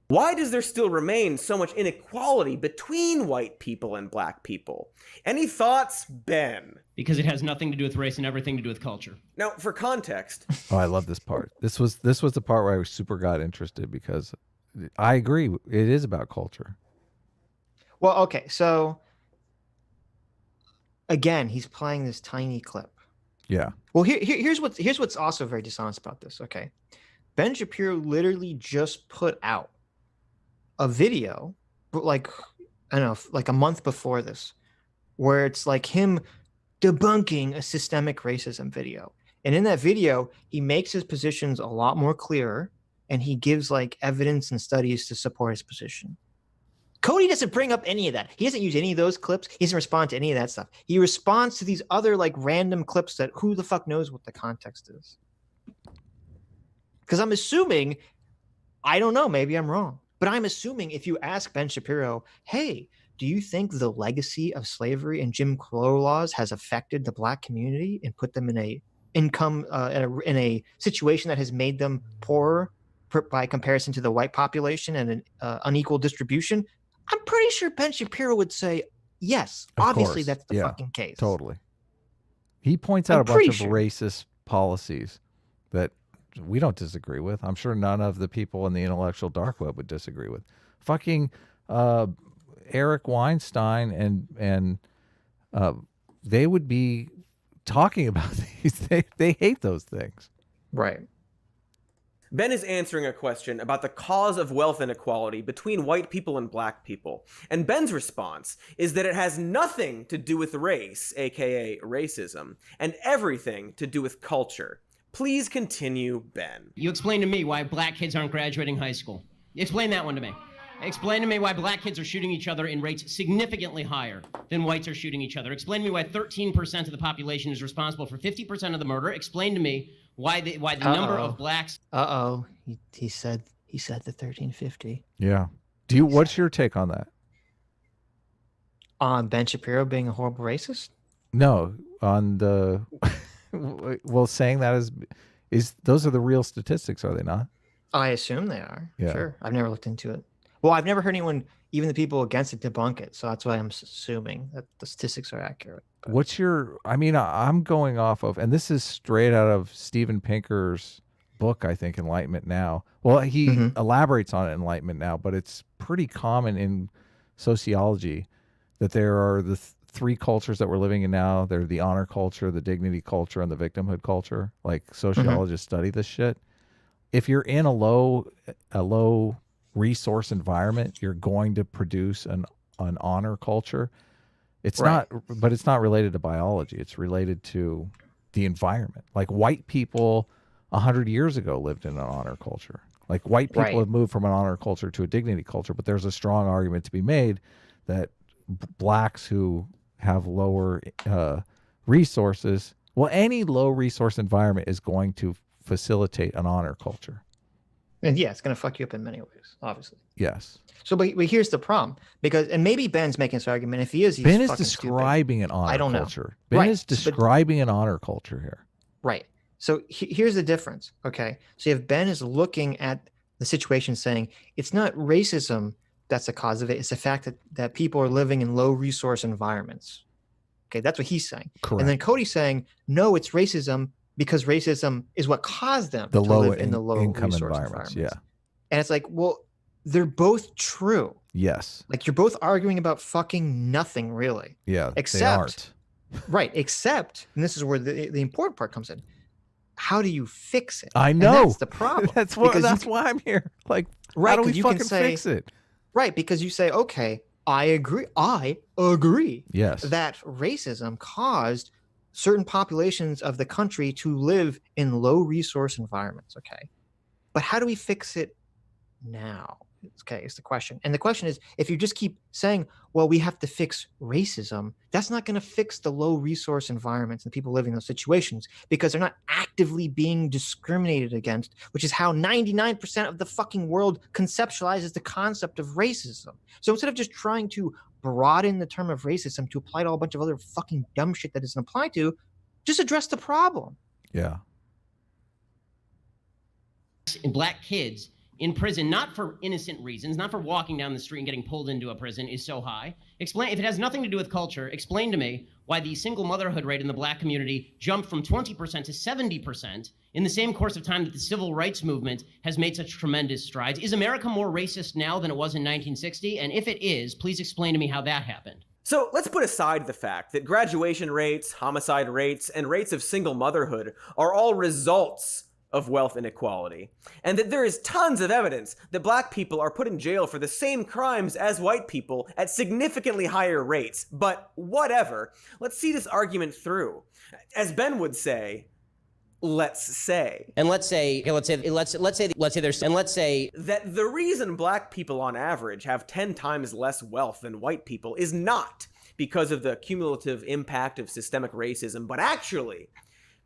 Why does there still remain so much inequality between white people and black people? Any thoughts, Ben? Because it has nothing to do with race and everything to do with culture. Now, for context. Oh, I love this part. This was the part where I super got interested because I agree. It is about culture. Well, okay, so again, he's playing this tiny clip. Yeah. Well, here's what's also very dishonest about this. Okay, Ben Shapiro literally just put out a video, like I don't know, like a month before this, where it's like him debunking a systemic racism video. And in that video, he makes his positions a lot more clearer, and he gives like evidence and studies to support his position. Cody doesn't bring up any of that. He doesn't use any of those clips. He doesn't respond to any of that stuff. He responds to these other like random clips that who the fuck knows what the context is. Because I'm assuming, I don't know, maybe I'm wrong, but I'm assuming if you ask Ben Shapiro, hey, do you think the legacy of slavery and Jim Crow laws has affected the black community and put them in a income in a situation that has made them poorer by comparison to the white population and an unequal distribution? I'm pretty sure Ben Shapiro would say, yes, obviously that's the fucking case. Totally. He points out a bunch of racist policies that we don't disagree with. I'm sure none of the people in the intellectual dark web would disagree with. Fucking Eric Weinstein and they would be talking about these. They hate those things. Right. Ben is answering a question about the cause of wealth inequality between white people and black people. And Ben's response is that it has nothing to do with race, aka racism, and everything to do with culture. Please continue, Ben. You explain to me why black kids aren't graduating high school. Explain that one to me. Explain to me why black kids are shooting each other in rates significantly higher than whites are shooting each other. Explain to me why 13% of the population is responsible for 50% of the murder. Explain to me why the number of blacks. He said the 1350. Yeah. What's your take on that? On Ben Shapiro being a horrible racist? No, on the well, saying that is those are the real statistics, are they not? I assume they are. Yeah. Sure. I've never looked into it. Well, I've never heard anyone, even the people against it, debunk it. So that's why I'm assuming that the statistics are accurate. But I'm going off of, and this is straight out of Steven Pinker's book, I think, Enlightenment Now. Well, he elaborates on it, Enlightenment Now, but it's pretty common in sociology that there are the three cultures that we're living in now. They're the honor culture, the dignity culture, and the victimhood culture. Like sociologists study this shit. If you're in a low resource environment, you're going to produce an honor culture. It's not related to biology. It's related to the environment. Like white people 100 years ago lived in an honor culture. Like white people have moved from an honor culture to a dignity culture, but there's a strong argument to be made that blacks who have lower resources, well, any low resource environment is going to facilitate an honor culture. And yeah, it's going to fuck you up in many ways, obviously. Yes. So, but here's the problem, and maybe Ben's making this argument. If he is, Ben is describing an honor culture. Ben is describing an honor culture here. Right. So here's the difference. Okay. So if Ben is looking at the situation saying it's not racism that's the cause of it, it's the fact that people are living in low resource environments. Okay. That's what he's saying. Correct. And then Cody's saying, no, it's racism because racism is what caused them to live in the low income resource environments. Yeah. And it's like, well, they're both true. Yes. Like you're both arguing about fucking nothing really. Yeah. Except, they aren't. Right. Except, and this is where the important part comes in. How do you fix it? I know. And that's the problem. That's why I'm here. Like, right, how do we fucking fix it? Right. Because you say, okay, I agree. Yes. That racism caused certain populations of the country to live in low resource environments. Okay. But how do we fix it now? Okay, is the question. And the question is, if you just keep saying, well, we have to fix racism, that's not going to fix the low resource environments and people living in those situations because they're not actively being discriminated against, which is how 99% of the fucking world conceptualizes the concept of racism. So instead of just trying to broaden the term of racism to apply to a whole bunch of other fucking dumb shit that doesn't apply to, just address the problem. Yeah. And black kids in prison, not for innocent reasons, not for walking down the street and getting pulled into a prison, is so high? Explain, if it has nothing to do with culture, explain to me why the single motherhood rate in the black community jumped from 20% to 70% in the same course of time that the civil rights movement has made such tremendous strides. Is America more racist now than it was in 1960? And if it is, please explain to me how that happened. So let's put aside the fact that graduation rates, homicide rates, and rates of single motherhood are all results of wealth inequality, and that there is tons of evidence that black people are put in jail for the same crimes as white people at significantly higher rates. But whatever, let's see this argument through. As Ben would say, let's say that the reason black people on average have 10 times less wealth than white people is not because of the cumulative impact of systemic racism, but actually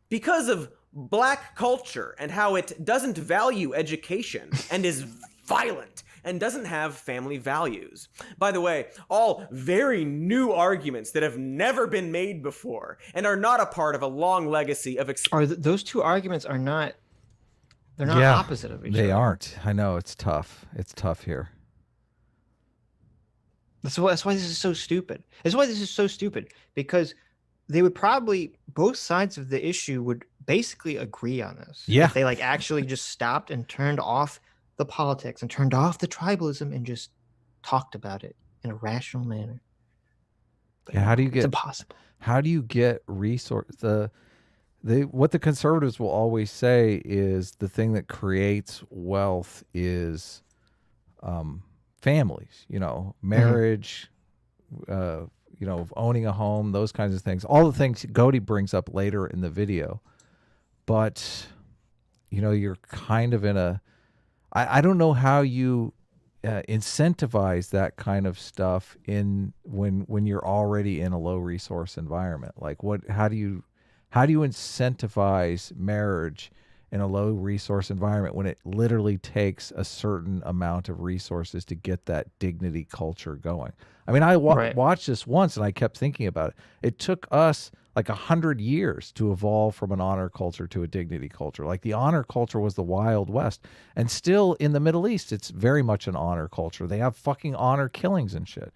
because of black culture and how it doesn't value education and is violent and doesn't have family values. By the way, all very new arguments that have never been made before and are not a part of a long legacy of those two arguments are not, they're not opposite of each other. They aren't. I know, it's tough. It's tough here. That's why this is so stupid. That's why this is so stupid, because they would probably, both sides of the issue would basically agree on this. Yeah. If they like actually just stopped and turned off the politics and turned off the tribalism and just talked about it in a rational manner. But how do you it's impossible. How do you get resource what the conservatives will always say is the thing that creates wealth is families, marriage, owning a home, those kinds of things, all the things Godey brings up later in the video. But, you're kind of in I don't know how you incentivize that kind of stuff when you're already in a low resource environment. Like how do you incentivize marriage in a low resource environment when it literally takes a certain amount of resources to get that dignity culture going? I mean, I watched this once and I kept thinking about it. It took us like 100 years to evolve from an honor culture to a dignity culture. Like the honor culture was the Wild West, and still in the Middle East, it's very much an honor culture. They have fucking honor killings and shit.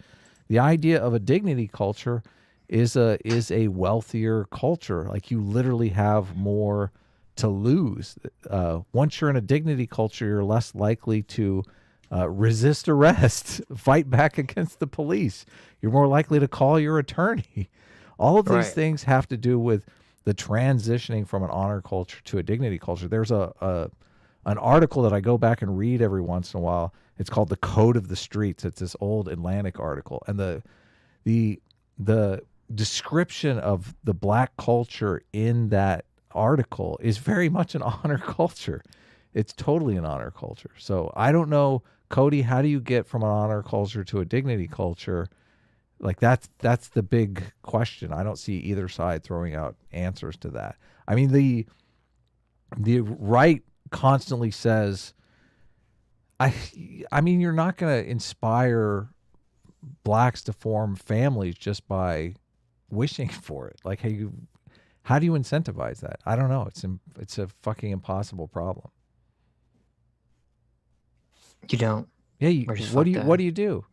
The idea of a dignity culture is a wealthier culture. Like you literally have more to lose. Once you're in a dignity culture, you're less likely to resist arrest, fight back against the police. You're more likely to call your attorney. All of these things have to do with the transitioning from an honor culture to a dignity culture. There's an article that I go back and read every once in a while. It's called The Code of the Streets. It's this old Atlantic article. And the description of the black culture in that article is very much an honor culture. It's totally an honor culture. So I don't know, Cody, how do you get from an honor culture to a dignity culture? Like that's the big question. I don't see either side throwing out answers to that. I mean, the right constantly says, I mean, you're not going to inspire blacks to form families just by wishing for it. Like, how do you incentivize that? I don't know. It's a fucking impossible problem. You don't. Yeah. What do you do?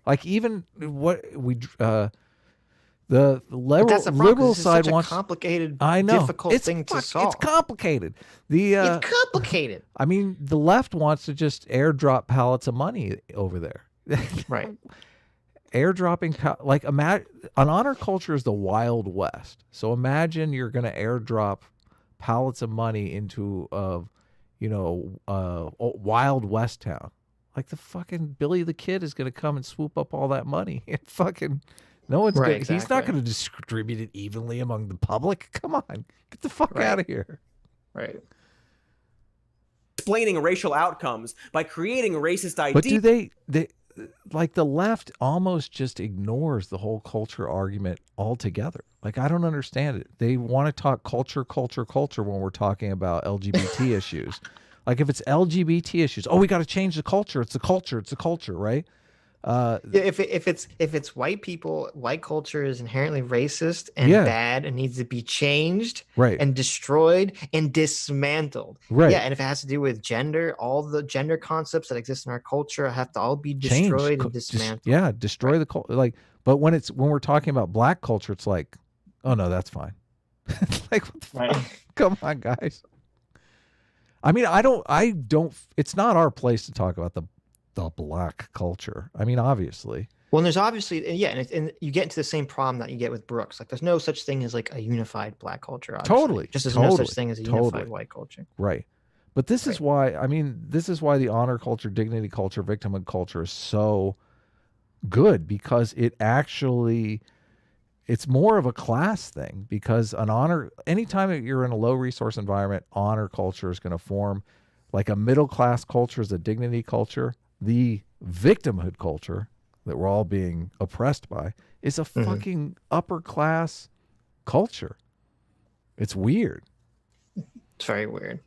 Like even what we the liberal side wants a complicated, difficult thing to solve. It's complicated. It's complicated. I mean, the left wants to just airdrop pallets of money over there. Right. Airdropping like an honor culture is the Wild West. So imagine you're going to airdrop pallets of money into a Wild West town. Like the fucking Billy the Kid is going to come and swoop up all that money and fucking no one's going. Exactly. He's not going to distribute it evenly among the public. Come on, get the fuck out of here. Right. Explaining racial outcomes by creating racist ideas. But do they like the left almost just ignores the whole culture argument altogether? Like I don't understand it. They want to talk culture when we're talking about LGBT issues. Like if it's LGBT issues, we got to change the culture. It's a culture, right? Yeah, if it's white people, white culture is inherently racist and Yeah. bad and needs to be changed Right. and destroyed and dismantled. Right. Yeah, and if it has to do with gender, all the gender concepts that exist in our culture have to all be Change. destroyed and dismantled. Yeah, destroy Right. the culture. Like, but when we're talking about black culture, it's like, oh no, that's fine. Like, what the Right. fuck? Come on, guys. I mean, I don't. It's not our place to talk about the black culture. I mean, obviously. Well, and there's obviously, yeah, and you get into the same problem that you get with Brooks. Like, there's no such thing as like a unified black culture. Obviously. Totally. Just as no such thing as a unified white culture. Right. But this is why, I mean, this is why the honor culture, dignity culture, victimhood culture is so good, because it actually, it's more of a class thing, because anytime you're in a low resource environment, honor culture is going to form. Like a middle class culture is a dignity culture. The victimhood culture that we're all being oppressed by is a fucking upper class culture. It's weird. It's very weird.